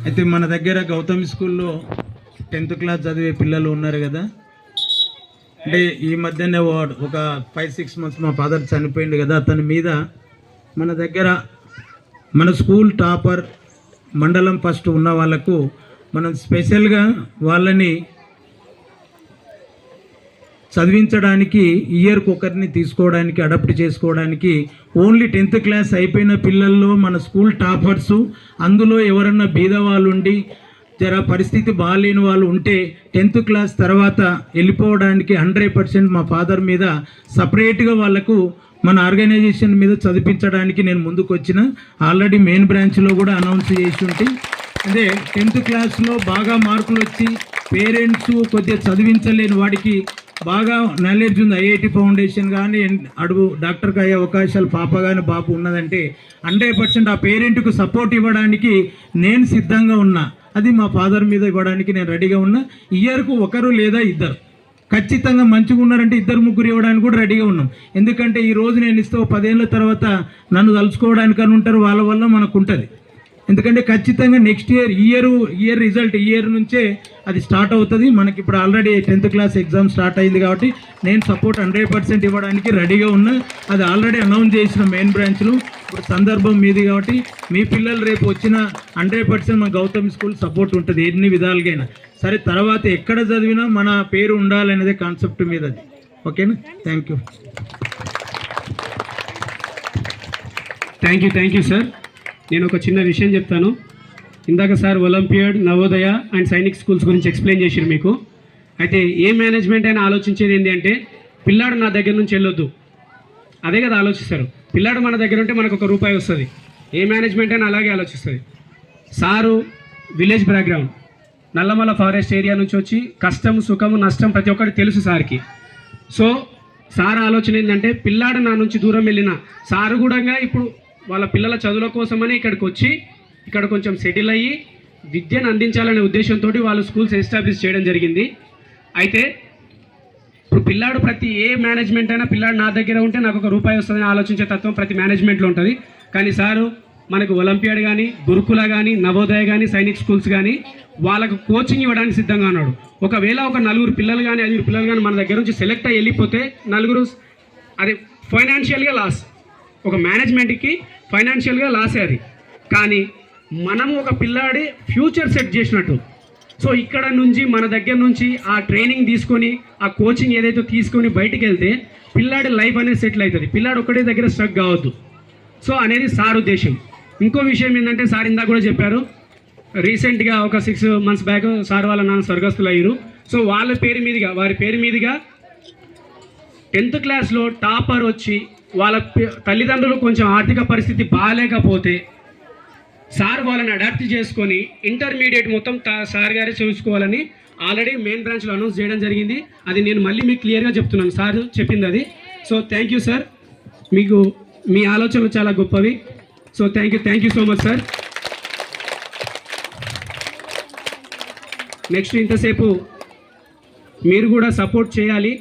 అయితే మన దగ్గర గౌతమి స్కూల్లో 10th క్లాస్ చదివే పిల్లలు ఉన్నారు కదా. అంటే ఈ మధ్యనే ఒక 5-6 months మా ఫాదర్ చనిపోయింది కదా. అతని మీద మన దగ్గర మన స్కూల్ టాపర్ మండలం ఫస్ట్ ఉన్న వాళ్ళకు మనం స్పెషల్గా వాళ్ళని చదివించడానికి ఇయర్కి ఒకరిని తీసుకోవడానికి అడాప్ట్ చేసుకోవడానికి ఓన్లీ 10th క్లాస్ అయిపోయిన పిల్లల్లో మన స్కూల్ టాపర్సు, అందులో ఎవరన్నా బీద వాళ్ళు ఉండి జర పరిస్థితి బాగాలేని వాళ్ళు ఉంటే 10th క్లాస్ తర్వాత వెళ్ళిపోవడానికి 100% మా ఫాదర్ మీద సపరేట్గా వాళ్ళకు మన ఆర్గనైజేషన్ మీద చదివించడానికి నేను ముందుకు వచ్చిన. ఆల్రెడీ మెయిన్ బ్రాంచ్లో కూడా అనౌన్స్ చేసి ఉంటే అదే 10th క్లాస్లో బాగా మార్కులు వచ్చి పేరెంట్స్ కొద్దిగా చదివించలేని వాడికి బాగా నాలెడ్జ్ ఉంది, ఐఐటి ఫౌండేషన్ కానీ అడుగు డాక్టర్కి అయ్యే అవకాశాలు పాప కానీ బాబు ఉన్నదంటే 100% ఆ పేరెంట్కు సపోర్ట్ ఇవ్వడానికి నేను సిద్ధంగా ఉన్నా. అది మా ఫాదర్ మీద ఇవ్వడానికి నేను రెడీగా ఉన్నా. ఇయర్కు ఒకరు లేదా ఇద్దరు ఖచ్చితంగా మంచిగా ఉన్నారంటే 2-3 ఇవ్వడానికి కూడా రెడీగా ఉన్నాం. ఎందుకంటే ఈరోజు నేను ఇస్తే 10 ఏళ్ళ తర్వాత నన్ను తలుచుకోవడానికని ఉంటారు, వాళ్ళ వల్ల మనకు ఉంటుంది. ఎందుకంటే ఖచ్చితంగా నెక్స్ట్ ఇయర్ రిజల్ట్ ఇయర్ నుంచే అది స్టార్ట్ అవుతుంది. మనకి ఇప్పుడు already 10th class exam start అయింది కాబట్టి నేను సపోర్ట్ 100% ఇవ్వడానికి రెడీగా ఉన్నా. అది ఆల్రెడీ అనౌన్స్ చేసిన మెయిన్ బ్రాంచ్లు. ఇప్పుడు సందర్భం మీది కాబట్టి మీ పిల్లలు రేపు వచ్చిన 100% మన గౌతమి స్కూల్ సపోర్ట్ ఉంటుంది ఎన్ని విధాలుగైనా సరే. తర్వాత ఎక్కడ చదివినా మన పేరు ఉండాలనేదే కాన్సెప్ట్ మీద అది. ఓకేనా? Thank you sir. నేను ఒక చిన్న విషయం చెప్తాను. ఇందాక sir olympiad, Navodaya and Sainik schools గురించి ఎక్స్ప్లెయిన్ చేశారు మీకు. అయితే ఏ మేనేజ్మెంట్ అయినా ఆలోచించేది ఏంటి అంటే పిల్లాడు నా దగ్గర నుంచి వెళ్ళొద్దు, అదే కదా ఆలోచిస్తారు. పిల్లాడు మన దగ్గర ఉంటే మనకు ₹1 వస్తుంది. ఏ మేనేజ్మెంట్ అయినా అలాగే ఆలోచిస్తుంది. Sir village background, Nallamala forest area నుంచి వచ్చి కష్టం సుఖము నష్టం ప్రతి ఒక్కటి తెలుసు సార్కి. సో సార్ ఆలోచన ఏంటంటే పిల్లాడు నా నుంచి దూరం వెళ్ళిన సారు కూడా ఇప్పుడు వాళ్ళ పిల్లల చదువుల కోసమని ఇక్కడికి వచ్చి ఇక్కడ కొంచెం సెటిల్ అయ్యి విద్యను అందించాలనే ఉద్దేశంతో వాళ్ళు స్కూల్స్ ఎస్టాబ్లిష్ చేయడం జరిగింది. అయితే ఇప్పుడు పిల్లాడు ప్రతి ఏ మేనేజ్మెంట్ అయినా పిల్లాడు నా దగ్గర ఉంటే నాకు ₹1 వస్తుందని ఆలోచించే తత్వం ప్రతి మేనేజ్మెంట్లో ఉంటుంది. కానీ సారు మనకు ఒలింపియాడ్ కానీ, గురుకుల కానీ, నవోదయ కానీ, సైనిక్ స్కూల్స్ కానీ వాళ్ళకు కోచింగ్ ఇవ్వడానికి సిద్ధంగా ఉన్నాడు. ఒకవేళ ఒక 4 పిల్లలు కానీ 5 పిల్లలు కానీ మన దగ్గర నుంచి సెలెక్ట్ అయ్యి వెళ్ళిపోతే 4 అది ఫైనాన్షియల్గా లాస్, ఒక మేనేజ్మెంట్కి ఫైనాన్షియల్గా లాసే అది. కానీ మనము ఒక పిల్లాడి ఫ్యూచర్ సెట్ చేసినట్టు. సో ఇక్కడ నుంచి మన దగ్గర నుంచి ఆ ట్రైనింగ్ తీసుకొని ఆ కోచింగ్ ఏదైతే తీసుకొని బయటికి వెళ్తే పిల్లాడి లైఫ్ అనేది సెటిల్ అవుతుంది. పిల్లాడు ఒకటే దగ్గర స్ట్రక్ కావద్దు. సో అనేది సార్ ఉద్దేశం. ఇంకో విషయం ఏంటంటే సార్ ఇందాక కూడా చెప్పారు, రీసెంట్గా ఒక 6 months బ్యాక్ సార్ వాళ్ళ నాన్న స్వర్గస్థులు అయ్యారు. సో వారి పేరు మీదుగా 10th క్లాస్లో టాపర్ వచ్చి వాళ్ళ తల్లిదండ్రులు కొంచెం ఆర్థిక పరిస్థితి బాగాలేకపోతే సార్ వాళ్ళని అడాప్ట్ చేసుకొని ఇంటర్మీడియట్ మొత్తం సార్ గారే చూసుకోవాలని ఆల్రెడీ మెయిన్ బ్రాంచ్లో అనౌన్స్ చేయడం జరిగింది. అది నేను మళ్ళీ మీకు క్లియర్గా చెప్తున్నాను, సార్ చెప్పింది అది. సో థ్యాంక్ యూ సార్, మీకు మీ ఆలోచనలు చాలా గొప్పవి. So thank you so much sir. Next ఇంతసేపు మీరు కూడా సపోర్ట్ చేయాలి.